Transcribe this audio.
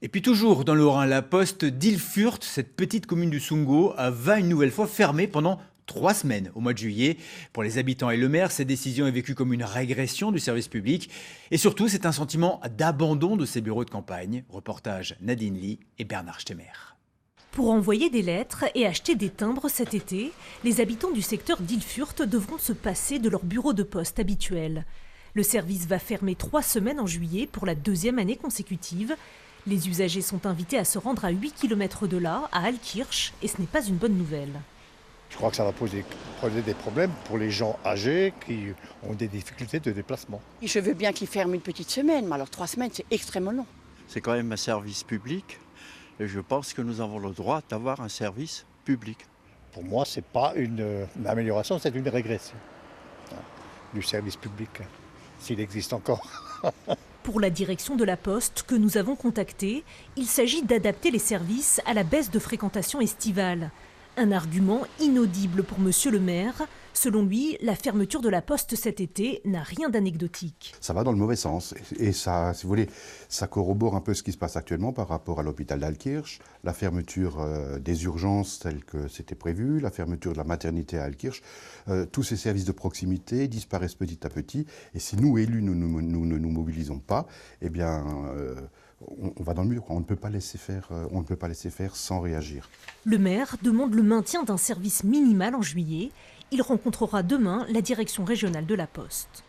Et puis toujours dans le Haut-Rhin, la poste d'Ilfurt, cette petite commune du Sundgau, va une nouvelle fois fermer pendant 3 semaines au mois de juillet. Pour les habitants et le maire, cette décision est vécue comme une régression du service public. Et surtout, c'est un sentiment d'abandon de ces bureaux de campagne. Reportage Nadine Lee et Bernard Stemmer. Pour envoyer des lettres et acheter des timbres cet été, les habitants du secteur d'Ilfurt devront se passer de leur bureau de poste habituel. Le service va fermer 3 semaines en juillet pour la 2e année consécutive. Les usagers sont invités à se rendre à 8 km de là, à Altkirch, et ce n'est pas une bonne nouvelle. Je crois que ça va poser des problèmes pour les gens âgés qui ont des difficultés de déplacement. Je veux bien qu'ils ferment une petite semaine, mais alors 3 semaines, c'est extrêmement long. C'est quand même un service public et je pense que nous avons le droit d'avoir un service public. Pour moi, ce n'est pas une amélioration, c'est une régression du service public, s'il existe encore. Pour la direction de la Poste que nous avons contactée, il s'agit d'adapter les services à la baisse de fréquentation estivale. Un argument inaudible pour monsieur le maire. Selon lui, la fermeture de la Poste cet été n'a rien d'anecdotique. Ça va dans le mauvais sens. Et ça, si vous voulez, ça corrobore un peu ce qui se passe actuellement par rapport à l'hôpital d'Altkirch, la fermeture des urgences telles que c'était prévu, la fermeture de la maternité à Altkirch. Tous ces services de proximité disparaissent petit à petit. Et si nous, élus, nous ne nous mobilisons pas, eh bien, on va dans le mur. On ne peut pas laisser faire sans réagir. Le maire demande le maintien d'un service minimal en juillet. Il rencontrera demain la direction régionale de la Poste.